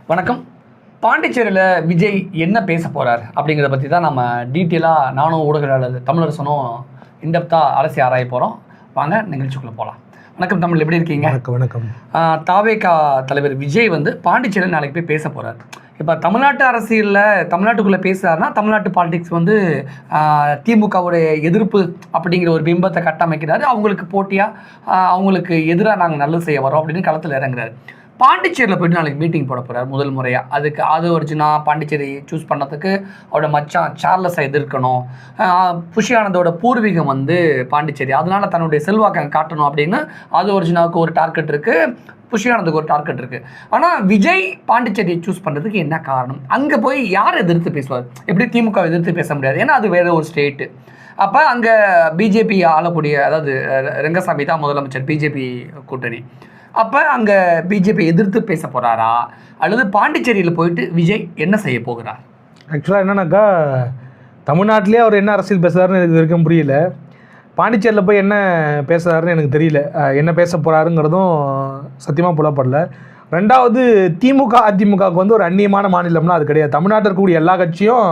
வணக்கம். பாண்டிச்சேரியில் விஜய் என்ன பேச போகிறார் அப்படிங்கிறத பற்றி தான் நம்ம டீட்டெயிலாக நானும் ஊடகவியலாளர் தமிழரசனும் இன்டெப்த்தாக அலசி ஆராய போகிறோம். வாங்க நிகழ்ச்சிக்குள்ளே போகலாம். வணக்கம் தமிழ், எப்படி இருக்கீங்க? வணக்கம். தாவேகா தலைவர் விஜய் பாண்டிச்சேரியில் நாளைக்கு போய் பேச போகிறார். இப்போ தமிழ்நாட்டு அரசியலில் தமிழ்நாட்டுக்குள்ளே பேசுகிறாருன்னா தமிழ்நாட்டு பாலிடிக்ஸ் திமுகவுடைய எதிர்ப்பு அப்படிங்கிற ஒரு பிம்பத்தை கட்டமைக்கிறாரு. அவங்களுக்கு போட்டியாக அவங்களுக்கு எதிராக நாங்கள் நல்லது செய்ய வரோம் அப்படின்னு களத்தில் இறங்குறாரு. பாண்டிச்சேரியில் போய்ட்டு நாளைக்கு மீட்டிங் போட போகிறார் முதல் முறையாக. அதுக்கு அது ஒரிஜினா பாண்டிச்சேரி சூஸ் பண்ணதுக்கு அவரோட மச்சான் சார்லஸை எதிர்க்கணும். புஷி ஆனந்தோட பூர்வீகம் பாண்டிச்சேரி, அதனால தன்னுடைய செல்வாக்கை காட்டணும் அப்படின்னு அது ஒரிஜினாவுக்கு ஒரு டார்கெட் இருக்குது, புஷி ஆனந்துக்கு ஒரு டார்கெட் இருக்குது. ஆனால் விஜய் பாண்டிச்சேரியை சூஸ் பண்ணுறதுக்கு என்ன காரணம்? அங்கே போய் யார் எதிர்த்து பேசுவார்? எப்படி திமுக எதிர்த்து பேச முடியாது, ஏன்னா அது வேறு ஒரு ஸ்டேட்டு. அப்போ அங்கே பிஜேபி ஆளக்கூடிய, அதாவது ரங்கசாமி தான் முதலமைச்சர், பிஜேபி கூட்டணி. அப்போ அங்கே பிஜேபி எதிர்த்து பேச போகிறாரா, அல்லது பாண்டிச்சேரியில் போயிட்டு விஜய் என்ன செய்ய போகிறார்? ஆக்சுவலாக என்னன்னாக்கா, தமிழ்நாட்டிலே அவர் என்ன அரசியல் பேசுகிறாருன்னு எனக்கு வரைக்கும் புரியல. பாண்டிச்சேரியில் போய் என்ன பேசுகிறாருன்னு எனக்கு தெரியல. என்ன பேச போகிறாருங்கிறதும் சத்தியமாக புலப்படல. ரெண்டாவது, திமுக அதிமுகவுக்கு ஒரு அந்நியமான மாநிலம்னா அது கிடையாது. தமிழ்நாட்டில் இருக்கக்கூடிய எல்லா கட்சியும்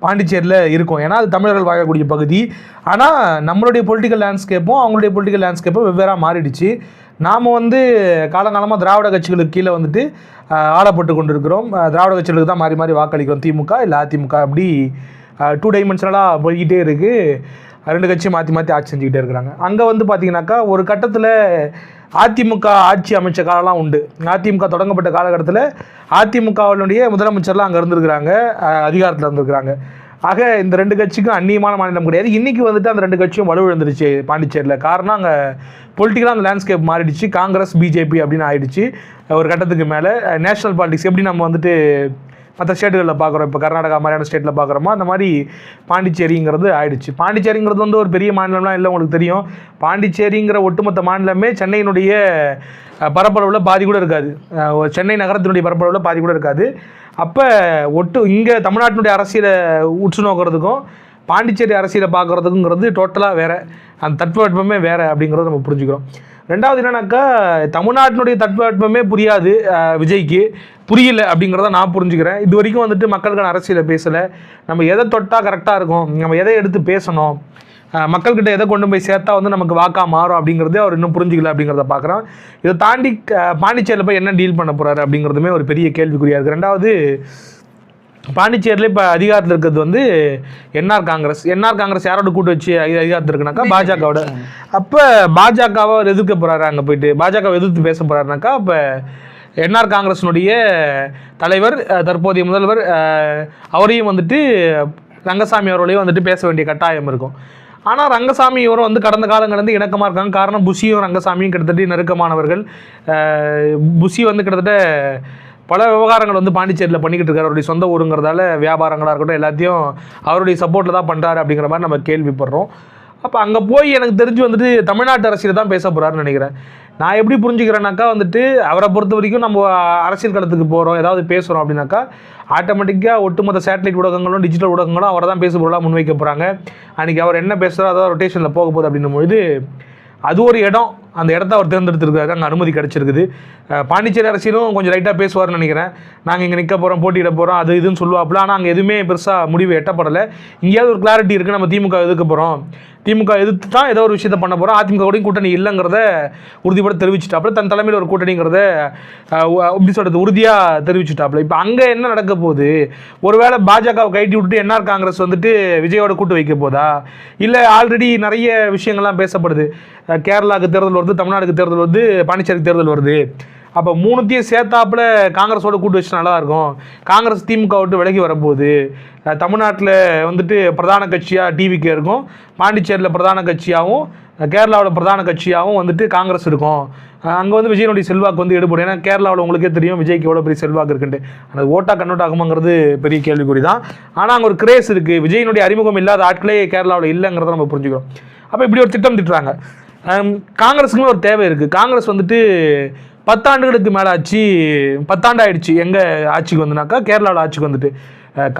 பாண்டிச்சேரியில் இருக்கும், ஏன்னா அது தமிழர்கள் வாழக்கூடிய பகுதி. ஆனால் நம்மளுடைய பொலிட்டிக்கல் லேண்ட்ஸ்கேப்பும் அவங்களுடைய பொலிட்டிக்கல் லேண்ட்ஸ்கேப்பும் வெவ்வேறாக மாறிடுச்சு. நாம் காலங்காலமாக திராவிட கட்சிகளுக்கு கீழே ஆளப்பட்டு கொண்டு இருக்கிறோம். திராவிட கட்சிகளுக்கு தான் மாறி மாறி வாக்களிக்கிறோம், திமுக இல்லை அதிமுக. அப்படி 2 டைமென்ஷனலாக போய்கிட்டே இருக்குது. 2 கட்சியும் மாற்றி மாற்றி ஆட்சி செஞ்சுக்கிட்டே இருக்கிறாங்க. அங்கே பார்த்தீங்கன்னாக்கா ஒரு கட்டத்தில் அதிமுக ஆட்சி அமைச்ச காலம்லாம் உண்டு. அதிமுக தொடங்கப்பட்ட காலகட்டத்தில் அதிமுகவினுடைய முதலமைச்சர்லாம் அங்கே இருந்திருக்கிறாங்க, அதிகாரத்தில் இருந்திருக்கிறாங்க. ஆக இந்த 2 கட்சிக்கும் அந்நியமான மாநிலம் கிடையாது. இன்றைக்கி அந்த 2 கட்சியும் வலுவிழந்துருச்சு பாண்டிச்சேரியில். காரணம் அங்கே பொலிட்டிக்கலாக அந்த லேண்ட்ஸ்கேப் மாறிடுச்சு. காங்கிரஸ் பிஜேபி அப்படின்னு ஆகிடுச்சு. ஒரு கட்டத்துக்கு மேலே நேஷனல் பாலிடிக்ஸ் எப்படி நம்ம மற்ற ஸ்டேட்டுகளில் பார்க்குறோம், இப்போ கர்நாடகா மாதிரியான ஸ்டேட்டில் பார்க்குறோமோ அந்த மாதிரி பாண்டிச்சேரிங்கிறது ஆயிடுச்சு. பாண்டிச்சேரிங்கிறது ஒரு பெரிய மாநிலம்லாம் இல்லை, உங்களுக்கு தெரியும். பாண்டிச்சேரிங்கிற ஒட்டுமொத்த மாநிலமே சென்னையினுடைய பரப்பளவில் பாதி கூட இருக்காது. சென்னை நகரத்தினுடைய பரப்பளவில் பாதி கூட இருக்காது. அப்போ இங்கே தமிழ்நாட்டினுடைய அரசியலை உற்று நோக்கிறதுக்கும் பாண்டிச்சேரி அரசியலை பார்க்குறதுக்குங்கிறது டோட்டலாக வேறு. அந்த தட்பவெட்பமே வேறு அப்படிங்கிறத நம்ம புரிஞ்சுக்கிறோம். ரெண்டாவது என்னன்னாக்கா, தமிழ்நாட்டினுடைய தட்பவெட்பமே புரியாது விஜய்க்கு, புரியல அப்படிங்கிறத நான் புரிஞ்சுக்கிறேன். இது வரைக்கும் மக்களுக்கான அரசியலை பேசலை. நம்ம எதை தொட்டால் கரெக்டாக இருக்கும், நம்ம எதை எடுத்து பேசணும், மக்கள்கிட்ட எதை கொண்டு போய் சேர்த்தா நமக்கு வாக்கா மாறும் அப்படிங்கிறதே அவர் இன்னும் புரிஞ்சிக்கல அப்படிங்கிறத பார்க்குறோம். இதை தாண்டி பாண்டிச்சேரியில் போய் என்ன டீல் பண்ண போகிறாரு அப்படிங்கிறதுமே ஒரு பெரிய கேள்விக்குறியாக இருக்குது. ரெண்டாவது, பாண்டிச்சேரியில் இப்போ அதிகாரத்தில் இருக்கிறது என்ஆர் காங்கிரஸ் யாரோட கூட்டு வச்சு அதிகாரத்தில் இருக்குனாக்கா பாஜகவோட. அப்போ பாஜகவை அவர் எதிர்க்க போகிறாரு. அங்கே போயிட்டு பாஜகவை எதிர்த்து பேச போகிறாருனாக்கா, இப்போ என்ஆர் காங்கிரஸினுடைய தலைவர் தற்போதைய முதல்வர் அவரையும் ரங்கசாமி அவர்களையும் பேச வேண்டிய கட்டாயம் இருக்கும். ஆனால் ரங்கசாமி இவரும் கடந்த காலங்கள் இணக்கமாக இருக்காங்க. காரணம், புஷியும் ரங்கசாமியும் கிட்டத்தட்ட நெருக்கமானவர்கள். புஷி கிட்டத்தட்ட பல விவகாரங்கள் பாண்டிச்சேரியில் பண்ணிக்கிட்டு இருக்காரு. அவருடைய சொந்த ஊருங்கிறதால வியாபாரங்களாக இருக்கட்டும் எல்லாத்தையும் அவருடைய சப்போர்ட்டில் தான் பண்ணுறாரு அப்படிங்கிற மாதிரி நம்ம கேள்விப்படுறோம். அப்போ அங்கே போய் எனக்கு தெரிஞ்சு தமிழ்நாட்டு அரசியல் தான் பேச போகிறாருன்னு நினைக்கிறேன். நான் எப்படி புரிஞ்சுக்கிறேன்னாக்கா, அவரை பொறுத்த வரைக்கும் நம்ம அரசியல் களத்துக்கு போகிறோம், ஏதாவது பேசுகிறோம் அப்படின்னாக்கா, ஆட்டோமேட்டிக்காக ஒட்டுமொத்த சேட்டலைட் ஊடகங்களும் டிஜிட்டல் ஊடகங்களும் அவரை தான் பேசுபொருளாக முன்வைக்க போகிறாங்க. அன்றைக்கி அவர் என்ன பேசுகிறாரோ அதாவது ரொட்டேஷனில் போக போகுது அப்படின்னும் பொழுது அது ஒரு இடம், அந்த இடத்த அவர் தேர்ந்தெடுத்துருக்காரு, அங்கே அனுமதி கிடச்சிருக்குது. பாண்டிச்சேரி அரசியலும் கொஞ்சம் லைட்டாக பேசுவார்னு நினைக்கிறேன். நாங்கள் இங்கே நிற்க போகிறோம், போட்டியிட போகிறோம், அது இதுன்னு சொல்லுவாப்புல. ஆனால் அங்கே எதுவுமே பெருசாக முடிவு எட்டப்படலை. இங்கேயாவது ஒரு கிளாரிட்டி இருக்குது, நம்ம திமுக எதிர்க்க போகிறோம், திமுக எதிர்த்து தான் ஏதோ ஒரு விஷயத்தை பண்ண போகிறோம், அதிமுக கூடயும் கூட்டணி இல்லைங்கிறத உறுதிப்பட தெரிவிச்சுட்டாப்புல. தன் தலைமையில் ஒரு கூட்டணிங்கிறத எப்படி சொல்கிறது உறுதியாக தெரிவிச்சுட்டாப்புல. இப்போ அங்கே என்ன நடக்க போகுது? ஒருவேளை பாஜகவை கைட்டி விட்டுட்டு என்ஆர் காங்கிரஸ் விஜயோட கூட்டு வைக்க போதா? இல்லை ஆல்ரெடி நிறைய விஷயங்கள்லாம் பேசப்படுது. கேரளாவுக்கு தேர்தல் வருது, தமிழ்நாடுக்கு தேர்தல் வருது, பாண்டிச்சேரிக்கு தேர்தல் வருது. அப்போ 3த்தையும் சேர்த்தாப்புல காங்கிரஸோட கூட்டு வச்சு நல்லா இருக்கும். காங்கிரஸ் திமுக விட்டு விலகி வரப்போகுது. தமிழ்நாட்டில் பிரதான கட்சியாக டிவிக்கு இருக்கும், பாண்டிச்சேரியில் பிரதான கட்சியாகவும் கேரளாவில் பிரதான கட்சியாகவும் காங்கிரஸ் இருக்கும். அங்கே விஜயனுடைய செல்வாக்கு எடுப்படும். ஏன்னா கேரளாவில் உங்களுக்கே தெரியும் விஜய்க்கு எவ்வளோ பெரிய செல்வாக்கு இருக்குன்ட்டு. அந்த ஓட்டாக கன்வெர்ட் ஆகுமாங்கிறது பெரிய கேள்விக்குறி தான். ஆனால் அங்கே ஒரு கிரேஸ் இருக்குது. விஜயனுடைய அறிமுகம் இல்லாத ஆட்களே கேரளாவில் இல்லைங்கிறத நம்ம புரிஞ்சுக்கிறோம். அப்போ இப்படி ஒரு திட்டம் திட்டுறாங்க. காங்கிரஸுக்குமே ஒரு தேவை இருக்குது. காங்கிரஸ் 10 ஆண்டுகளுக்கு மேலே ஆச்சு, 10 ஆண்டு ஆயிடுச்சு எங்கே ஆட்சிக்கு வந்துனாக்கா, கேரளாவில் ஆட்சிக்கு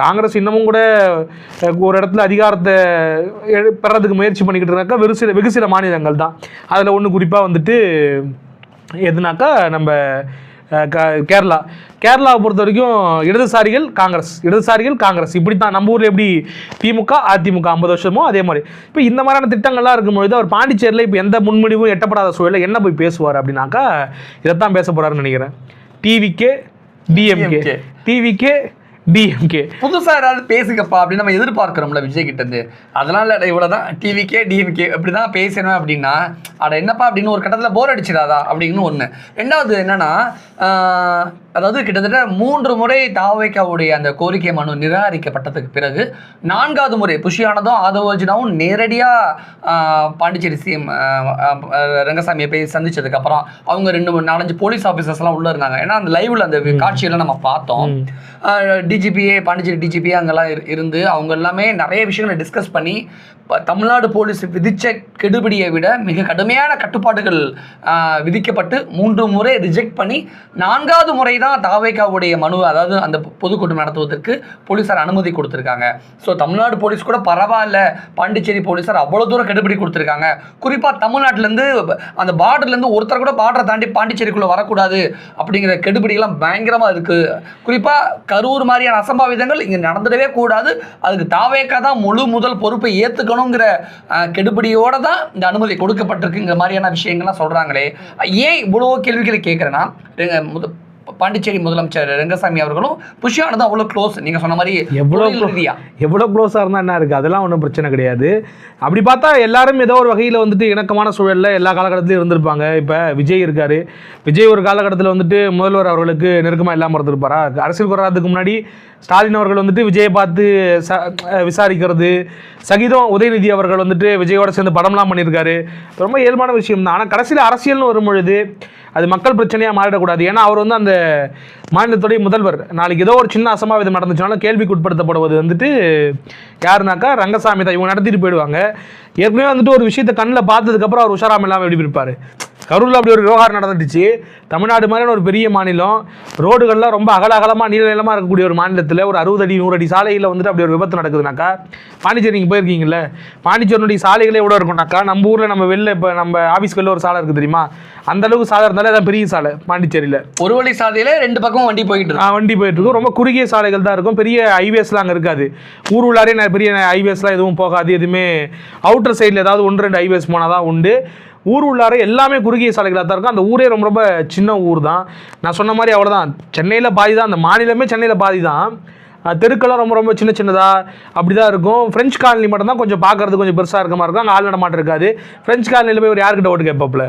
காங்கிரஸ் இன்னமும் கூட ஒரு இடத்துல அதிகாரத்தை பெறதுக்கு முயற்சி பண்ணிக்கிட்டு இருந்தாக்கா வெகு சில மாநிலங்கள் தான். அதில் ஒன்று குறிப்பாக எதுனாக்கா நம்ம கேரளாவை பொறுத்த வரைக்கும் இடதுசாரிகள் காங்கிரஸ் இப்படி தான். நம்ம ஊரில் எப்படி திமுக அதிமுக 50 வருஷமோ அதே மாதிரி இப்போ இந்த மாதிரியான திட்டங்கள்லாம் இருக்கும்பொழுது அவர் பாண்டிச்சேரியில் இப்போ எந்த முன்முடிவும் எட்டப்படாத சூழலில் என்ன போய் பேசுவார் அப்படின்னாக்கா இதைத்தான் பேச போகிறாருன்னு நினைக்கிறேன். டிவிகே டிஎம்கே புதுசா ஏதாவது பேசுங்கப்பா அப்படின்னு நம்ம எதிர்பார்க்கிறோம்ல விஜய் கிட்ட இருந்து. அதனால இவ்வளவுதான் டிவிகே டிஎம்கே இப்படிதான் பேசணும் அப்படின்னா அட என்னப்பா அப்படின்னு ஒரு கட்டத்தில் போர் அடிச்சிடாதா அப்படின்னு ஒண்ணு. ரெண்டாவது என்னன்னா அதாவது கிட்டத்தட்ட 3 முறை தாவேக்காவுடைய அந்த கோரிக்கை மனு நிராகரிக்கப்பட்டதுக்கு பிறகு 4வது முறை புஷியானதும் ஆதவர்ஜுனாவும் நேரடியாக பாண்டிச்சேரி சிஎம் ரங்கசாமியை போய் சந்திச்சதுக்கு அப்புறம் அவங்க 2-4 போலீஸ் ஆஃபீஸர்ஸ்லாம் உள்ள இருந்தாங்க. ஏன்னா அந்த லைவ்ல அந்த காட்சியெல்லாம் நம்ம பார்த்தோம். டிஜிபிஏ பாண்டிச்சேரி டிஜிபிஏ அங்கெல்லாம் இருந்து அவங்க எல்லாமே நிறைய விஷயங்களை டிஸ்கஸ் பண்ணி தமிழ்நாடு போலீஸ் விதித்த கெடுபிடியை விட மிக கடுமையான கட்டுப்பாடுகள் விதிக்கப்பட்டு 3 முறை ரிஜெக்ட் பண்ணி 4வது முறை தான் தாவேக்காவுடைய மனு அதாவது அந்த பொதுக்கூட்டம் நடத்துவதற்கு போலீஸார் அனுமதி கொடுத்துருக்காங்க. ஸோ தமிழ்நாடு போலீஸ் கூட பரவாயில்ல, பாண்டிச்சேரி போலீஸார் அவ்வளோ தூரம் கெடுபிடி கொடுத்துருக்காங்க. குறிப்பாக தமிழ்நாட்டிலேருந்து அந்த பார்டர்லேருந்து ஒருத்தர் கூட பார்டரை தாண்டி பாண்டிச்சேரிக்குள்ளே வரக்கூடாது அப்படிங்கிற கெடுபிடிகள்லாம் பயங்கரமாக இருக்குது. குறிப்பாக கரூர் மாதிரியான அசம்பாவிதங்கள் இங்கே நடந்துடவே கூடாது, அதுக்கு தாவேக்கா தான் முழு முதல் பொறுப்பை ஏற்றுக்கணுங்கிற கெடுபிடியோடு தான் இந்த அனுமதி கொடுக்கப்பட்டிருக்குங்கிற மாதிரியான விஷயங்கள்லாம் சொல்கிறாங்களே. ஏன் இவ்வளோ கேள்விகளை கேட்குறேன்னா பாண்டிச்சேரி முதலமைச்சர் ரங்கசாமி அவர்களும் புஷியானதும் அவ்வளோ க்ளோஸ். நீங்கள் சொன்ன மாதிரி எவ்வளோ க்ளோஸாக இருந்தால் என்ன இருக்குது, அதெல்லாம் ஒன்றும் பிரச்சனை கிடையாது. அப்படி பார்த்தா எல்லாரும் ஏதோ ஒரு வகையில் வந்துட்டு இணக்கமான சூழலில் எல்லா காலகட்டத்திலையும் இருந்திருப்பாங்க. இப்போ விஜய் இருக்கார், விஜய் ஒரு காலகட்டத்தில் வந்துட்டு முதல்வர் அவர்களுக்கு நெருக்கமாக இல்லாமல் இருந்திருப்பாரா? அரசியல் வர்றதுக்கு முன்னாடி ஸ்டாலின் அவர்கள் வந்துட்டு விஜயை பார்த்து விசாரிக்கிறது, சகிதம் உதயநிதி அவர்கள் வந்துட்டு விஜயோட சேர்ந்து படம்லாம் பண்ணியிருக்காரு. ரொம்ப இயல்பான விஷயம் தான். ஆனால் கடைசியில் அரசியல்னு வரும்பொழுது அது மக்கள் பிரச்சனையாக மாறிடக்கூடாது. ஏன்னா அவர் வந்து அந்த மாநிலத்துடைய முதல்வர். நாளைக்கு ஏதோ ஒரு சின்ன அசம்பாவிதம் நடந்துச்சுனாலும் கேள்விக்கு உட்படுத்தப்படுவது வந்துட்டு யாருனாக்கா ரங்கசாமி தான். இவங்க நடத்திட்டு போயிடுவாங்க. ஏற்கனவே வந்துட்டு ஒரு விஷயத்தை கண்ணில் பார்த்ததுக்கப்புறம் அவர் உஷாராம இல்லாமல் எப்படி இருப்பார்? கரூரில் அப்படி ஒரு விவகாரம் நடந்துச்சு. தமிழ்நாடு மாதிரியான ஒரு பெரிய மாநிலம், ரோடுகள்லாம் ரொம்ப அகலமாக நீளமாக இருக்கக்கூடிய ஒரு மாநிலத்தில் ஒரு 60 அடி 100 அடி சாலையில் வந்துட்டு அப்படி ஒரு விபத்து நடக்குதுனாக்கா, பாண்டிச்சேரி நீங்கள் போயிருக்கீங்களே, பாண்டிச்சேரியுடைய சாலைகளே எவ்வளோ இருக்கும்னாக்கா, நம்ம ஊரில் நம்ம வெளில இப்போ நம்ம ஆஃபீஸ்க்கு வெளில ஒரு சாலை இருக்குது தெரியுமா, அந்த அளவுக்கு சாலை இருந்தாலே அதான் பெரிய சாலை. பாண்டிச்சேரியில் ஒரு வழி சாலையில் 2 பக்கம் வண்டி போயிட்டு இருக்கும். ரொம்ப குறுகிய சாலைகள் தான் இருக்கும், பெரிய ஹைவேஸ்லாம் அங்கே இருக்காது. ஊர் உள்ளாரே பெரிய ஹைவேஸ்லாம் எதுவும் போகாது. எதுவுமே அவுட்டர் சைடில் ஏதாவது 1-2 ஹைவேஸ் போனால் தான் உண்டு. ஊர் உள்ளார எல்லாமே குறுகிய சாலைகளாக தான் இருக்கும். அந்த ஊரே ரொம்ப ரொம்ப சின்ன ஊர் தான். நான் சொன்ன மாதிரி அவ்வளோதான், சென்னையில் பாதி தான், அந்த மாநிலமே சென்னையில் பாதி தான். தெருக்கெல்லாம் ரொம்ப ரொம்ப சின்னதாக அப்படி தான் இருக்கும். ஃப்ரெஞ்ச் காலனி மட்டும் தான் கொஞ்சம் பார்க்குறது கொஞ்சம் பெருசாக இருக்க மாதிரி இருக்கும். அங்கே ஆள் நடமாட்டம் இருக்காது. ஃப்ரெஞ்ச் காலனியில் போய் ஒரு யார்கிட்ட ஓட்டு கேட்பாப்புல,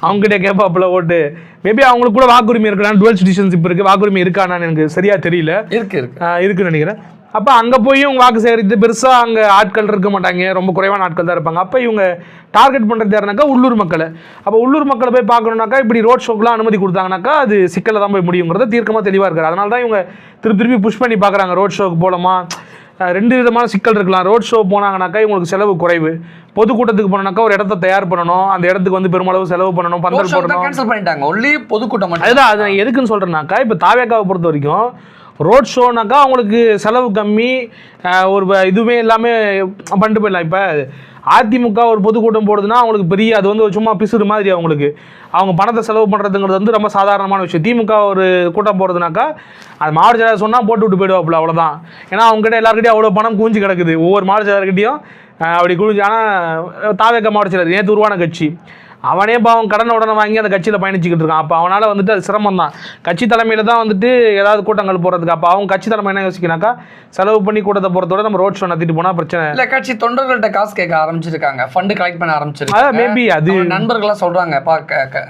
அவங்ககிட்ட கேட்பாப்புல ஓட்டு. மேபி அவங்களுக்கு கூட வாக்குரிமை இருக்கலாம், டுவெல் சிட்டிசன்ஷிப் இருக்குது, வாக்குரிமை இருக்கான்னு எனக்கு சரியாக தெரியல. இருக்குன்னு நினைக்கிறேன். அப்போ அங்கே போய் இவங்க வாக்கு சேகரித்து பெருசாக அங்கே ஆட்கள் இருக்க மாட்டாங்க, ரொம்ப குறைவான ஆட்கள் தான் இருப்பாங்க. அப்போ இவங்க டார்கெட் பண்ணுறது யாருனாக்கா உள்ளூர் மக்களை. அப்போ உள்ளூர் மக்களை போய் பார்க்கணுன்னாக்கா இப்படி ரோட் ஷோக்கெலாம் அனுமதி கொடுத்தாங்கனாக்கா அது சிக்கலில் தான் போய் முடியுங்கிறத தீர்க்கமாக தெளிவாக இருக்காரு. அதனால தான் இவங்க திருப்பி புஷ் பண்ணி பார்க்குறாங்க. ரோட் ஷோக்கு போகலாமா, 2 விதமான சிக்கல் இருக்கலாம். ரோட் ஷோ போனாங்கனாக்கா இவங்களுக்கு செலவு குறைவு. பொதுக்கூட்டத்துக்கு போனாக்கா ஒரு இடத்த தயார் பண்ணணும், அந்த இடத்துக்கு வந்து பெருமளவு செலவு பண்ணணும், பந்தல் போடணும். கேன்சல் பண்ணிட்டாங்க, ஒன்லி பொதுக்கூட்டம். அதுதான் அது நான் எதுக்குன்னு சொல்கிறேன்னாக்கா, இப்போ தாவேக்காவை பொறுத்த வரைக்கும் ரோட் ஷோனாக்கா அவங்களுக்கு செலவு கம்மி, ஒரு இதுவுமே எல்லாமே பண்ணிட்டு போயிடலாம். இப்போ அதிமுக ஒரு பொதுக்கூட்டம் போடுதுன்னா அவங்களுக்கு பெரிய அது வந்து சும்மா பிசுறு மாதிரி அவங்களுக்கு அவங்க பணத்தை செலவு பண்ணுறதுங்கிறது வந்து ரொம்ப சாதாரணமான விஷயம். திமுக ஒரு கூட்டம் போடுறதுனாக்கா அது மாவட்ட செயலாளர் சொன்னால் போட்டு விட்டு போயிடுவாப்புல, அவ்வளோதான். ஏன்னா அவங்ககிட்ட எல்லாருக்கிட்டையும் அவ்வளோ பணம் குவிஞ்சு கிடக்குது, ஒவ்வொரு மாவட்ட செயலாளர்கிட்டையும் அப்படி குவிஞ்சு. ஆனால் தாவேக்கா மாவட்ட செயலர் நேற்று உருவான கட்சி, அவனே பாவம் உடனே வாங்கி அந்த கட்சியில் பயணிச்சுக்கிட்டு இருக்கான். அப்போ அவனால் வந்துட்டு அது சிரமம் தான். கட்சி தலைமையில் தான் வந்துட்டு ஏதாவது கூட்டங்கள் போகிறதுக்கு. அப்போ அவங்க கட்சி தலைமை என்ன யோசிக்கிறாக்கா, செலவு பண்ணி கூட்டத்தை போகிறதோட நம்ம ரோட் ஷோ நடத்திட்டு போனால் பிரச்சனை இல்லை. கட்சி தொண்டர்கள்ட்ட காசு கேட்க ஆரம்பிச்சிருக்காங்க, ஃபண்டு கலெக்ட் பண்ண ஆரம்பிச்சிருக்காங்க. அதான் மேபி அது நண்பர்கள்லாம் சொல்கிறாங்கப்பா,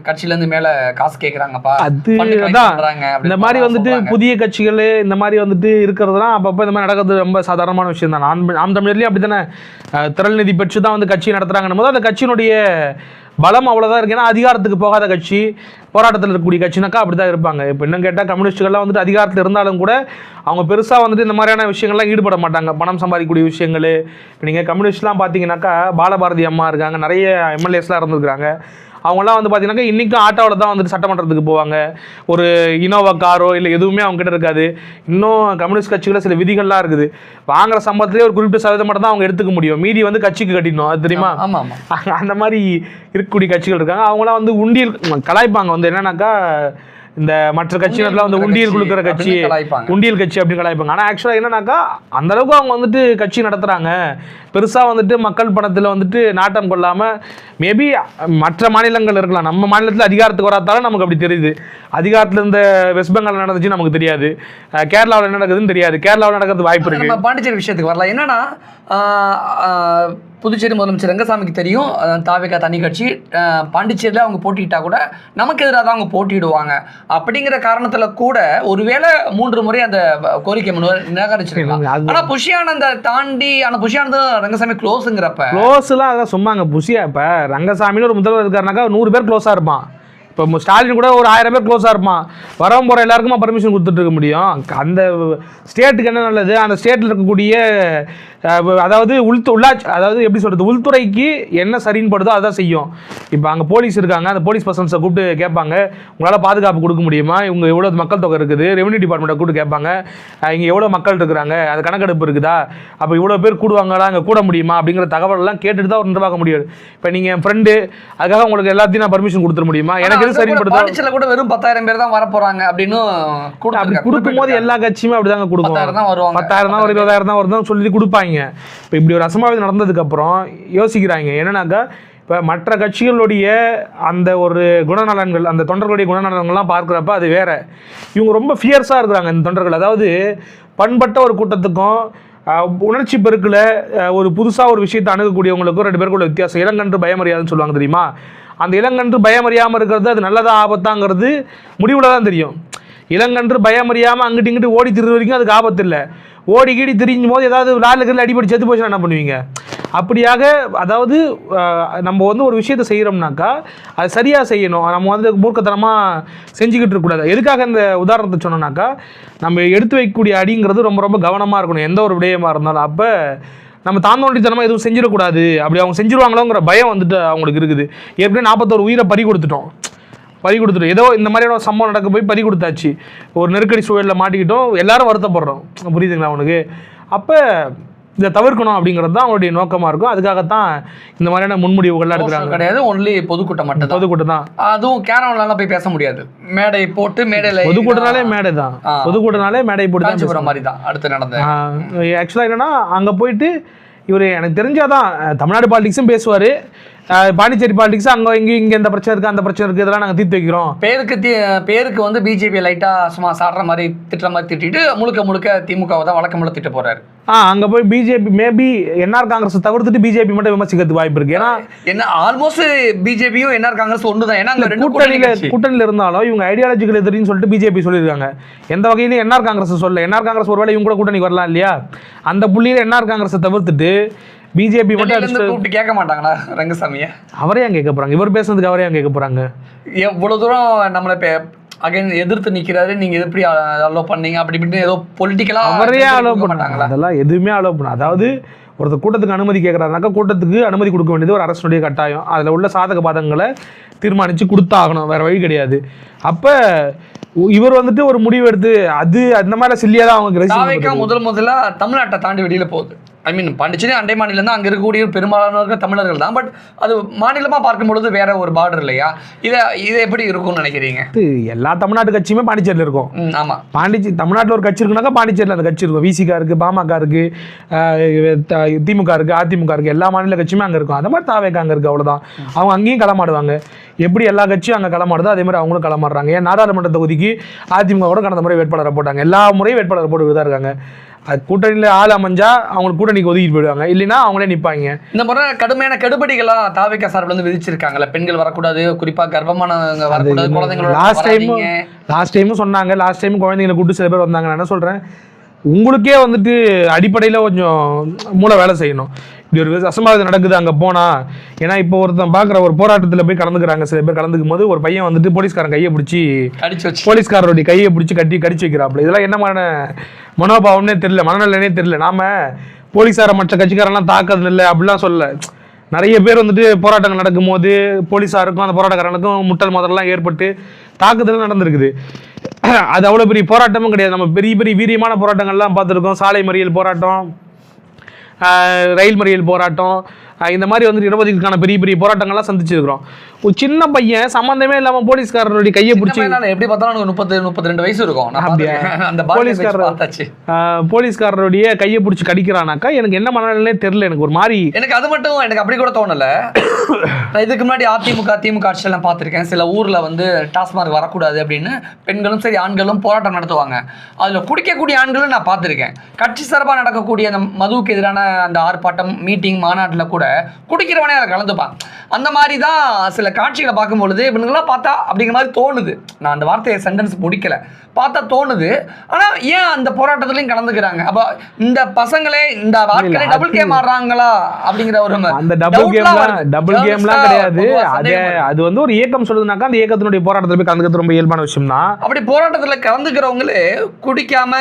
கட்சியிலேருந்து மேலே காசு கேட்குறாங்கப்பா, அதுதான். இந்த மாதிரி வந்துட்டு புதிய கட்சிகள் இந்த மாதிரி வந்துட்டு இருக்கிறதுலாம் அப்பப்போ இந்த மாதிரி நடக்கிறது ரொம்ப சாதாரணமான விஷயம் தான். நாம் தமிழர்லேயும் அப்படி தானே திரள் நிதி பெற்று தான் வந்து கட்சி நடத்துகிறாங்கன்னும் போது அந்த கட்சியினுடைய பலம் அவ்வளோதான் இருக்குது. ஏன்னா அதிகாரத்துக்கு போகாத கட்சி, போராட்டத்தில் இருக்கக்கூடிய கட்சினாக்கா அப்படி தான் இருப்பாங்க. இப்போ இன்னும் கேட்டால் கம்யூனிஸ்ட்டுகள்லாம் வந்துட்டு அதிகாரத்தில் இருந்தாலும் கூட அவங்க பெருசாக வந்துட்டு இந்த மாதிரியான விஷயங்கள்லாம் ஈடுபட மாட்டாங்க, பணம் சம்பாதிக்கக்கூடிய விஷயங்கள். இப்போ நீங்கள் கம்யூனிஸ்ட்லாம் பார்த்தீங்கன்னாக்கா பாலபாரதி அம்மா இருக்காங்க, நிறைய எம்எல்ஏஸ்லாம் இருந்திருக்காங்க. அவங்களாம் வந்து பார்த்தீங்கன்னாக்கா இன்றைக்கும் ஆட்டோவில் தான் வந்துட்டு சட்டமன்றத்துக்கு போவாங்க. ஒரு இனோவா காரோ இல்லை எதுவுமே அவங்ககிட்ட இருக்காது. இன்னும் கம்யூனிஸ்ட் கட்சிகளில் சில விதிகள்லாம் இருக்குது. வாங்குற சம்பளத்திலே ஒரு குறிப்பிட்ட சதவீதம் மட்டும் தான் அவங்க எடுத்துக்க முடியும், மீதி வந்து கட்சிக்கு கட்டிடணும், அது தெரியுமா? அந்த மாதிரி இருக்கக்கூடிய கட்சிகள் இருக்காங்க. அவங்களாம் வந்து உண்டியல் கலாய்ப்பாங்க வந்து என்னன்னாக்கா, இந்த மற்ற கட்சியினர்லாம் வந்து உண்டியல் கொடுக்குற கட்சி, உண்டியல் கட்சி அப்படின்னு கலாய்ப்பாங்க. ஆனால் ஆக்சுவலாக என்னன்னாக்கா அந்த அளவுக்கு அவங்க வந்துட்டு கட்சி நடத்துகிறாங்க, பெருசாக வந்துட்டு மக்கள் பணத்தில் வந்துட்டு நாட்டம் கொள்ளாமல், மேபி மற்ற மாநிலங்கள் இருக்கலாம், நம்ம மாநிலத்தில் அதிகாரத்துக்கு வராதாலும் நமக்கு அப்படி தெரியுது. அதிகாரத்தில் இருந்த வெஸ்ட் பெங்கால் நடந்துச்சுன்னு நமக்கு தெரியாது, கேரளாவில் என்ன நடக்குதுன்னு தெரியாது, கேரளாவில் நடக்கிறது வாய்ப்பு இருக்குது. நம்ம பாண்டிச்சேரி விஷயத்துக்கு வரலாம். என்னன்னா புதுச்சேரி முதலமைச்சர் ரங்கசாமிக்கு தெரியும் தாவேகா தனி கட்சி, பாண்டிச்சேரியில் அவங்க போட்டிட்டா கூட நமக்கு எதிராக தான் அவங்க போட்டிடுவாங்க அப்படிங்கிற காரணத்தில் கூட ஒருவேளை 3 முறை அந்த கோரிக்கை மனு நிராகரிச்சிருக்கலாம். ஆனால் புஷியானந்த தாண்டி, ஆனால் புஷியானந்த ரங்கசாமி க்ளோஸுங்கிறப்ப க்ளோஸ்லாம் அதான் சும்மாங்க. புஷியா இப்போ ரங்கசாமின்னு ஒரு முதல்வர் இருக்காருனாக்கா 100 பேர் க்ளோஸாக இருப்பான். இப்போ ஸ்டாலின் கூட ஒரு 1000 பேர் க்ளோஸாக இருப்பான். வரவும் போகிற எல்லாருக்குமா பர்மிஷன் கொடுத்துட்டு இருக்க முடியும்? அந்த ஸ்டேட்டுக்கு என்ன நல்லது, அந்த ஸ்டேட்டில் இருக்கக்கூடிய அதாவது உள்ளாட்சி, அதாவது எப்படி சொல்கிறது, உள்துறைக்கு என்ன சரின்னு படுதோ அதான் செய்யும். இப்போ அங்கே போலீஸ் இருக்காங்க, அந்த போலீஸ் பர்சன்ஸை கூப்பிட்டு கேட்பாங்க, உங்களால் பாதுகாப்பு கொடுக்க முடியுமா, இவங்க எவ்வளோ மக்கள் தொகை இருக்குது, ரெவன்யூ டிபார்ட்மெண்ட்டை கூப்பிட்டு கேட்பாங்க, இங்கே எவ்வளோ மக்கள் இருக்கிறாங்க, அது கணக்கெடுப்பு இருக்குதா, அப்போ இவ்வளோ பேர் கூடுவாங்களா, அங்கே கூட முடியுமா அப்படிங்கிற தகவலெல்லாம் கேட்டுட்டு தான் ஒரு நிர்வாகம் முடியாது. இப்போ நீங்கள் என் ஃப்ரெண்டு, அதுக்காக உங்களுக்கு எல்லாத்தையும் நான் பர்மிஷன் கொடுத்துட முடியுமா? எனக்கு எது சரிப்படுதா? பாண்டிச்சேரியில் கூட வெறும் 10,000 பேர் தான் வர போகிறாங்க அப்படின்னு அப்படி கொடுக்கும்போது எல்லா கட்சியுமே அப்படி தாங்க கொடுக்கும். 10,000 தான் வரும், 20,000 தான் வருதுன்னு சொல்லி கொடுப்பாங்க. இப்போ இப்படி ஒரு அசம்பாவிதம் நடந்ததுக்கப்புறம் யோசிக்கிறாங்க என்னன்னாக்கா, இப்போ மற்ற கட்சிகளுடைய அந்த ஒரு குணநலன்கள், அந்த தொண்டர்களுடைய குணநலன்கள்லாம் பார்க்குறப்ப அது வேற. இவங்க ரொம்ப ஃபியர்ஸாக இருக்கிறாங்க இந்த தொண்டர்கள். அதாவது பண்பட்ட ஒரு கூட்டத்துக்கும் உணர்ச்சி பெருக்கில் ஒரு புதுசாக ஒரு விஷயத்தை அணுகக்கூடியவங்களுக்கும் 2 பேருக்குள்ள வித்தியாசம். இளங்கன்று பயமறியாதுன்னு சொல்லுவாங்க தெரியுமா? அந்த இளங்கன்று பயமறியாமல் இருக்கிறது அது நல்லதா ஆபத்தாங்கிறது முடிவில் தான் தெரியும். இளங்கன்று பயமறியாமல் அங்கிட்டு இங்கிட்டு ஓடி திரிற வரைக்கும் அதுக்கு ஆபத்து இல்லை. ஓடி கீடி திரிஞ்சும் போது ஏதாவது லாலுக்கு அடிப்படி செத்து போச்சுன்னா என்ன பண்ணுவீங்க? அப்படியாக அதாவது நம்ம வந்து ஒரு விஷயத்தை செய்கிறோம்னாக்கா அது சரியாக செய்யணும். நம்ம வந்து மூர்க்கத்தனமாக செஞ்சுக்கிட்டு இருக்கக்கூடாது. எதுக்காக இந்த உதாரணத்தை சொன்னோம்னாக்கா, நம்ம எடுத்து வைக்கக்கூடிய அடிங்கிறது ரொம்ப ரொம்ப கவனமாக இருக்கணும் எந்த ஒரு விடயமாக இருந்தாலும். அப்போ நம்ம தாந்தோண்டித்தனமாக எதுவும் செஞ்சிடக்கூடாது, அப்படி அவங்க செஞ்சிருவாங்களோங்கிற பயம் வந்துட்டு அவங்களுக்கு இருக்குது. ஏற்கனவே 41 உயிரை பறி கொடுத்துட்டோம். ஏதோ இந்த மாதிரியான சம்பவம் நடக்க போய் பறி கொடுத்தாச்சு, ஒரு நெருக்கடி சூழலில் மாட்டிக்கிட்டோம், எல்லாரும் வருத்தப்படுறோம். புரியுதுங்களா அவனுக்கு? அப்போ இதை தவிர்க்கணும் அப்படிங்கிறது தான் அவங்களுடைய நோக்கமாக இருக்கும். அதுக்காகத்தான் இந்த மாதிரியான முன்முடிவுகள்லாம் எடுக்கிறாங்க. கிடையாது, ஒன்லி பொதுக்கூட்டம் மட்டும். பொதுக்கூட்டம் தான். அதுவும் கேரவன்லாம் போய் பேச முடியாது, மேடை போட்டு மேடையில். பொதுக்கூட்டனாலே மேடை தான், பொதுக்கூட்டனாலே மேடை போட்டு தான் பேசுகிற மாதிரி தான் அடுத்து நடந்தது. ஆக்சுவலாக என்னன்னா, அங்கே போயிட்டு இவர் எனக்கு தெரிஞ்சாதான் தமிழ்நாடு பாலிடிக்ஸும் பேசுவார், பாண்டிச்சேரி பாலிடிக்ஸ் அங்கே இங்கே இந்த பிரச்சனை இருக்குது, அந்த பிரச்சனை இருக்குது, இதெல்லாம் நாங்கள் தீர்த்து வைக்கிறோம். பேருக்கு வந்து பிஜேபி லைட்டாக சும்மா சாடுற மாதிரி திட்டுற மாதிரி திட்டிட்டு முழுக்க திமுகவை தான் வழக்கமுள்ள திட்ட போறாரு. அங்கே போய் பிஜேபி மேபி என்ஆர் காங்கிரஸ் தவிர்த்துட்டு பிஜேபி மட்டும் விமர்சிக்கிறதுக்கு வாய்ப்பு இருக்கு. ஏன்னா என்ன ஆல்மோஸ்ட் பிஜேபியும் என்ஆர் காங்கிரஸ் ஒன்று தான். ஏன்னா கூட்டணியில் இருந்தாலும் இவங்க ஐடியாலஜிக்கல் எதிரின்னு சொல்லிட்டு பிஜேபி சொல்லியிருக்காங்க. எந்த வகையிலும் என்ஆர் காங்கிரஸ் சொல்ல. என்ஆர் காங்கிரஸ் ஒருவேளை இவங்க கூட கூட்டணிக்கு வரலாம் இல்லையா? அந்த புள்ளியில் என்ஆர் காங்கிரஸை தவிர்த்துட்டு பிஜேபி மட்டும் கூப்பிட்டு கேட்க மாட்டாங்களா ரங்கசாமியை? அவரே அங்கே கேட்க போறாங்க, இவர் பேசுறதுக்கு அவரே அங்கே கேட்க போறாங்க. எவ்வளவு தூரம் நம்மளை அகைன் எதிர்த்து நிற்கிறாரு, நீங்க எப்படி அலோவ் பண்ணீங்க அப்படி இப்படின்னு ஏதோ பொலிட்டிக்கலா அவரே அலோவ் பண்ணாங்களா? அதெல்லாம் எதுவுமே அலோவ் பண்ண. அதாவது ஒருத்தர் கூட்டத்துக்கு அனுமதி கேட்குறாருனாக்கா கூட்டத்துக்கு அனுமதி கொடுக்க வேண்டியது ஒரு அரசுடைய கட்டாயம். அதில் உள்ள சாதக பாதகங்களை தீர்மானித்து கொடுத்தாகணும், வேறு வழி கிடையாது. அப்போ இவர் வந்துட்டு ஒரு முடிவு எடுத்து அது அந்த மாதிரி சில்லியாக தான் அவங்க முதல்ல தமிழ்நாட்டை தாண்டி வெளியில் போகுது. ஐ மீன் பாண்டிச்சேரி அண்டை மாநிலம் தான், அங்கே இருக்கக்கூடிய பெரும்பாலானவர்கள் தமிழர்கள் தான். பட் அது மாநிலமாக பார்க்கும்பொழுது வேற ஒரு பார்டர் இல்லையா? இதை எப்படி இருக்கும்னு நினைக்கிறீங்க? எல்லா தமிழ்நாட்டு கட்சியுமே பாண்டிச்சேரியில் இருக்கும். ஆமாம், தமிழ்நாட்டில் ஒரு கட்சி இருக்குனாக்கா பாண்டிச்சேரியில் அந்த கட்சி இருக்கும். விசிகா இருக்குது, பாமக இருக்குது, திமுக இருக்குது, அதிமுக இருக்குது, எல்லா மாநில கட்சியுமே அங்கே இருக்கும். அந்த மாதிரி தாவேக்கா அங்கே இருக்குது, அவ்வளோதான். அவங்க அங்கேயும் களமாடுவாங்க. எப்படி எல்லா கட்சியும் அங்கே களமாடுதோ அதே மாதிரி அவங்களும் களமாடுறாங்க. ஏன் நாடாளுமன்ற தொகுதிக்கு அதிமுக கூட கடந்த முறை வேட்பாளரை போட்டாங்க, எல்லா முறையும் வேட்பாளர் போட்டு தான் இருக்காங்க. அது கூட்டணியில் ஆள் அமைஞ்சா அவங்களுக்கு கூட்டணிக்கு ஒதுக்கிட்டு போயிடுவாங்க, இல்லைன்னா அவங்களே நிற்பாங்க. இந்த முறை கடுமையான கெடுபடிகளாக தாவேக்கா சார்பில் வந்து விதிச்சிருக்காங்கல்ல, பெண்கள் வரக்கூடாது, குறிப்பாக கர்ப்பமானவங்க வரக்கூடாது, குழந்தைங்களோட. லாஸ்ட் டைமும் சொன்னாங்க, லாஸ்ட் டைம் குழந்தைங்களை கூப்பிட்டு சில பேர் வந்தாங்க. நான் என்ன சொல்கிறேன், உங்களுக்கே வந்துட்டு அடிப்படையில் கொஞ்சம் மூளை வேலை செய்யணும். இப்படி ஒரு அசம்பாவிதம் நடக்குது அங்கே போனால். ஏன்னா இப்போ ஒருத்தன் பார்க்குற ஒரு போராட்டத்தில் போய் கலந்துக்கிறாங்க, சில பேர் கலந்துக்கும் போது ஒரு பையன் வந்துட்டு போலீஸ்காரன் கையை பிடிச்சி போலீஸ்காரருடைய கையை பிடிச்சி கடிச்சு வைக்கிறாப்புல. இதெல்லாம் என்ன மாதிரி மனோபாவம்னே தெரியல, மனநலனே தெரியல. நாம போலீஸாரை மற்ற கட்சிக்காரெல்லாம் தாக்குறது இல்லை அப்படிலாம் சொல்லலை. நிறைய பேர் வந்துட்டு போராட்டங்கள் நடக்கும்போது போலீஸாருக்கும் அந்த போராட்டக்காரனுக்கும் முட்டல் முதல்லாம் ஏற்பட்டு தாக்குதல் நடந்திருக்குது. அது அவ்வளோ பெரிய போராட்டமும் கிடையாது. நம்ம பெரிய பெரிய வீரியமான போராட்டங்கள்லாம் பார்த்துருக்கோம். சாலை மறியல் போராட்டம், ரயில் மறியல் போராட்டம், இந்த மாதிரி வந்துட்டு இடஒதுக்கீடுக்கான பெரிய பெரிய போராட்டங்கள்லாம் சந்திச்சிருக்கிறோம். ஒரு சின்ன பையன் சம்பந்தமே இல்லாம போலீஸ்காரருடைய கையை பிடிச்சி, எப்படி பார்த்தாலும் 30-32 வயசு இருக்கும். அந்த போலீஸ்காரருடைய கையை பிடிச்சி கடிக்கிறானாக்கா எனக்கு என்ன மனநிலையே தெரியல. எனக்கு ஒரு மாதிரி, எனக்கு அது மட்டும் எனக்கு அப்படி கூட தோணல. இதுக்கு முன்னாடி திமுக ஆட்சியெல்லாம் பார்த்துருக்கேன். சில ஊர்ல வந்து டாஸ்மார்க் வரக்கூடாது அப்படின்னு பெண்களும் சரி ஆண்களும் போராட்டம் நடத்துவாங்க. அதுல குடிக்கக்கூடிய ஆண்களும் நான் பார்த்துருக்கேன். கட்சி சார்பாக நடக்கக்கூடிய அந்த மதுவுக்கு எதிரான அந்த ஆர்ப்பாட்டம், மீட்டிங், மாநாட்டில் கூட குடிக்கிறவனே அதை கலந்துப்பான். அந்த மாதிரி தான் சில காட்சிகளை பார்க்கும்பொழுது இவனுங்களாம் பார்த்தா அப்படிங்கிற மாதிரி தோணுது. நான் அந்த வார்த்தையை சென்டென்ஸ் முடிக்கல, பார்த்தா தோணுது. ஆனா ஏன் அந்த போராட்டத்திலையும் கலந்துக்கிறாங்க? அப்ப இந்த பசங்களே இந்த ஆட்களே டபுள் கேம் ஆடுறாங்களா அப்படிங்கிற ஒரு அந்த டபுள் கேம்லாம் கிடையாது. அது வந்து ஒரு இயக்கம் சொல்லுதுனாக்கா அந்த இயக்கத்தினுடைய போராட்டத்தில் போய் கலந்துக்கிறது ரொம்ப இயல்பான விஷயம் தான். அப்படி போராட்டத்தில் கலந்துக்கிறவங்களே குடிக்காம,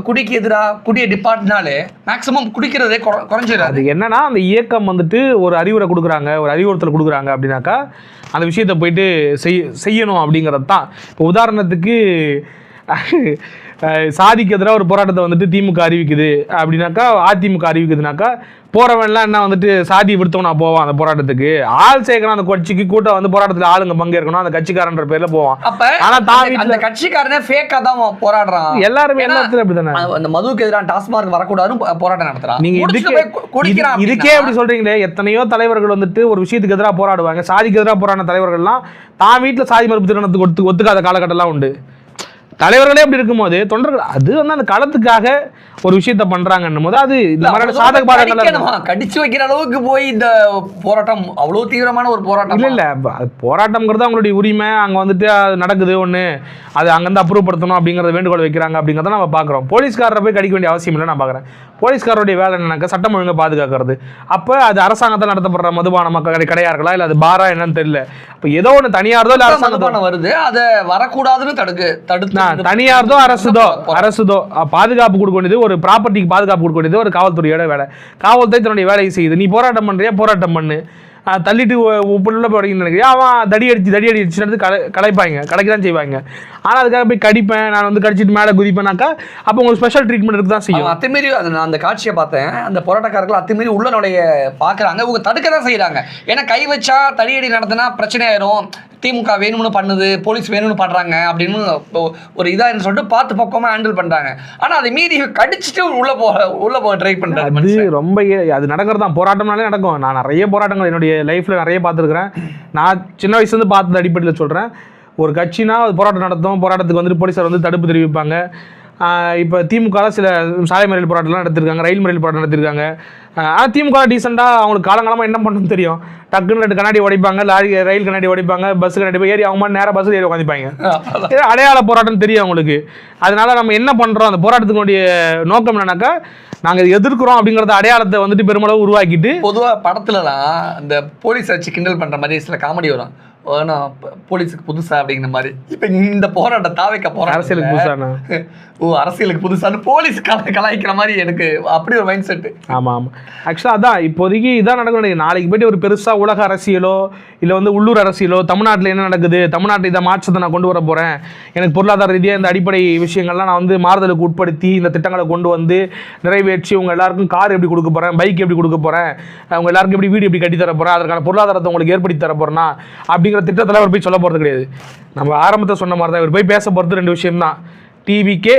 குடிக்கு எதிராக குடியை டிபார்ட்னாலே மேக்சிமம் குடிக்கிறதே குறைஞ்சிடும். அது என்னன்னா அந்த இயக்கம் வந்துட்டு ஒரு அறிவுரை கொடுக்குறாங்க, ஒரு அறிவுறுத்தல் கொடுக்குறாங்க அப்படின்னாக்கா அந்த விஷயத்தை போயிட்டு செய்யணும் அப்படிங்கிறது தான். இப்போ உதாரணத்துக்கு சாதிக்கு எதிராக ஒரு போராட்டத்தை வந்துட்டு திமுக அறிவிக்குது அப்படின்னாக்கா, அதிமுக அறிவிக்குதுனாக்கா போறவன்லாம் என்ன வந்துட்டு சாதி விடுத்தவனா போவான் அந்த போராட்டத்துக்கு. ஆள் சேர்க்கணும் அந்த கட்சிக்கு, கூட்டம் வந்து போராட்டத்தில் ஆளுங்க பங்கேற்கணும் அந்த கட்சிக்காரன்ற பேர்ல போவான். ஆனா அந்த கட்சிக்காரனே ஃபேக்கா தான் போராடுறான். எல்லாருமே எல்லாத்துல அப்படிதானே. அந்த மதுவுக்கு எதிரான டாஸ்மார்க் வரக்கூடாதுன்னு போராட்டம் நடத்துறான். நீங்க இதுக்கே அப்படி சொல்றீங்களே, எத்தனையோ தலைவர்கள் வந்துட்டு ஒரு விஷயத்துக்கு எதிராக போராடுவாங்க. சாதிக்கு எதிராக போராடின தலைவர்கள்லாம் தான் வீட்டுல சாதி மறுப்பு திருமணத்துக்கு ஒத்துக்காத காலகட்டம்லாம் உண்டு. தலைவர்களே அப்படி இருக்கும்போது தொண்டர்கள் அது வந்து அந்த களத்துக்காக ஒரு விஷயத்த பண்றாங்கன்னும் போது அது இந்த மாதிரி சாதக பாதகங்கள் கடிச்சு வைக்கிற அளவுக்கு போய் இந்த போராட்டம் அவ்வளவு தீவிரமான ஒரு போராட்டம் இல்ல. போராட்டம்ங்கிறது அவங்களுடைய உரிமை. அங்க வந்துட்டு அது நடக்குது ஒண்ணு, அது அங்கிருந்து அப்ரூவ் படுத்தணும் அப்படிங்கறத வேண்டுகோள் வைக்கிறாங்க அப்படிங்கறத நம்ம பாக்குறோம். போலீஸ்காரரை போய் கடிக்க வேண்டிய அவசியம் இல்லை. நான் பாக்குறேன் போலீஸ்காரருடைய வேலை என்னன்னாக்க சட்டம் ஒழுங்கை பாதுகாக்கிறது. அப்ப அது அரசாங்கத்தால் நடத்தப்படுற மதுபான மக்கள் கடையா இருக்கலாம், இல்ல அது பாரா என்னன்னு தெரியல. அப்ப ஏதோ ஒண்ணு தனியார்தோ இல்ல அரசாங்கம் வருது, அதை வரக்கூடாதுன்னு தடுத்து தனியார்தோ அரசுதோ பாதுகாப்பு கொடுக்க வேண்டியது, ஒரு ப்ராப்பர்ட்டிக்கு பாதுகாப்பு கொடுக்க வேண்டியது ஒரு காவல்துறையோட வேலை. காவல்துறை தன்னுடைய வேலையை செய்யுது. நீ போராட்டம் பண்றியா, போராட்டம் பண்ணு. தள்ளிட்டு உள்ள போய் நினைக்கிறியா, அவன் தடி அடிச்சு கலைப்பாங்க, தான் செய்வாங்க. ஆனால் அதுக்காக போய் கடிப்பேன், நான் வந்து கடிச்சிட்டு மேலே குதிப்பேனாக்கா அப்போ உங்களுக்கு ஸ்பெஷல் ட்ரீட்மெண்ட் இருக்கு தான் செய்யும். அத்துமாரி நான் அந்த காட்சியை பார்த்தேன். அந்த போராட்டக்காரர்கள் அத்துமாரி உள்ள நுழைய பார்க்குறாங்க, இவங்க தடுக்க தான் செய்கிறாங்க. ஏன்னா கை வச்சா தடியடி நடத்தினா பிரச்சனை ஆயிரும், திமுக வேணும்னு பண்ணுது, போலீஸ் வேணும்னு பண்ணுறாங்க அப்படின்னு ஒரு இதான்னு சொல்லிட்டு பார்த்து பக்கமாக ஹேண்டில் பண்ணுறாங்க. ஆனால் அதை மீறி கடிச்சிட்டு உள்ள போக ட்ரை பண்ணுறாங்க. அது ரொம்ப அது நடக்கிறது தான். போராட்டம்னாலே நடக்கும். நான் நிறைய போராட்டங்கள் என்னுடைய லைஃப்பில் நிறைய பார்த்துருக்குறேன். நான் சின்ன வயசுலேருந்து பார்த்தது அடிப்படையில் சொல்கிறேன். ஒரு கட்சினா போராட்டம் நடத்தும், போராட்டத்துக்கு வந்துட்டு போலீஸார் வந்து தடுப்பு தெரிவிப்பாங்க. இப்போ திமுகவில் சில சாலை மறியல் போராட்டம்லாம் நடத்திருக்காங்க, ரயில் மறியல் போராட்டம் நடத்திருக்காங்க. ஆனால் திமுக டீசெண்டாக அவங்களுக்கு காலங்காலமாக என்ன பண்ணணும்னு தெரியும். டக்குன்னு 2 கண்ணாடி உடைப்பாங்க, ரயில் கண்ணாடி உடைப்பாங்க, பஸ் கண்ணாடி ஏறி அவங்க நேராக பஸ்ஸில் ஏறி உட்காந்துப்பாங்க. அடையாள போராட்டம் தெரியும் அவங்களுக்கு. அதனால நம்ம என்ன பண்ணுறோம், அந்த போராட்டத்தினுடைய நோக்கம் என்னன்னாக்கா நாங்கள் எதிர்க்கிறோம் அப்படிங்கிறத அடையாளத்தை வந்துட்டு பெருமளவு உருவாக்கிட்டு. பொதுவாக படத்துலலாம் இந்த போலீஸ் வச்சு கிண்டல் பண்ணுற மாதிரி சில காமெடி வரும். போலீஸுக்கு புதுசா அப்படிங்கிற மாதிரி. இப்ப இந்த போராட்டம் தாவைக்க போராட்டம் அரசியலுக்கு புதுசானா, அரசியலுக்கு புதுசான போலீஸ் கலாய்க்கிற மாதிரி எனக்கு அப்படி ஒரு மைண்ட் செட். ஆமா ஆமா. ஆக்சுவலா அதான் இப்போதைக்கு இதான் நடக்கும். நாளைக்கு போயிட்டு ஒரு பெருசா உலக அரசியலோ இல்ல வந்து உள்ளூர் அரசியலோ, தமிழ்நாட்டில் என்ன நடக்குது, தமிழ்நாட்டில் இதை மாற்றத்தை நான் கொண்டு வர போறேன், எனக்கு பொருளாதார ரீதியாக இந்த அடிப்படை விஷயங்கள்லாம் நான் வந்து மாறுதலுக்கு உட்படுத்தி இந்த திட்டங்களை கொண்டு வந்து நிறைவேற்றி உங்க எல்லாருக்கும் கார் எப்படி கொடுக்க போறேன், பைக் எப்படி கொடுக்க போறேன், அவங்க எல்லாருக்கும் எப்படி வீடு எப்படி கட்டி தர போறேன், அதற்கான பொருளாதாரத்தை உங்களுக்கு ஏற்படுத்தி தர போறேன்னா அப்படிங்கிற திட்டத்தில் அவர் போய் சொல்ல போறது கிடையாது. நம்ம ஆரம்பத்தை சொன்ன மாதிரி தான் இவர் போய் பேச போறது 2 விஷயம் தான். டிவிகே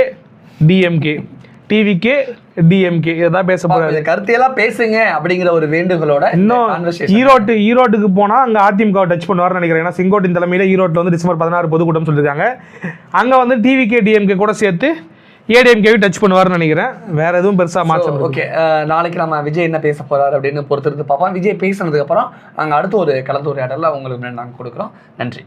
டிஎம்கே இதான் பேச போறாரு. கருத்தையெல்லாம் பேசுங்க அப்படிங்கிற ஒரு வேண்டுகோளோட இன்னும் ஈரோட்டுக்கு போனா அங்க அதிமுக டச் பண்ணுவார்னு நினைக்கிறேன். ஏன்னா செங்கோட்டின் தலைமையில ஈரோட்டில் வந்து டிசம்பர் 16 பொதுக்கூட்டம் சொல்லியிருக்காங்க. அங்க வந்து டிவிகே டிஎம்கே கூட சேர்த்து ஏடிஎம்கேவை டச் பண்ணுவார்னு நினைக்கிறேன். வேற எதுவும் பெருசா மாற்றம். ஓகே, நாளைக்கு நம்ம விஜய் என்ன பேச போறாரு அப்படின்னு பொறுத்திருந்து பார்ப்போம். விஜய் பேசினதுக்கு அப்புறம் நாங்கள் அடுத்து ஒரு கலந்துரையாடல உங்களுக்கு நாங்கள் கொடுக்குறோம். நன்றி.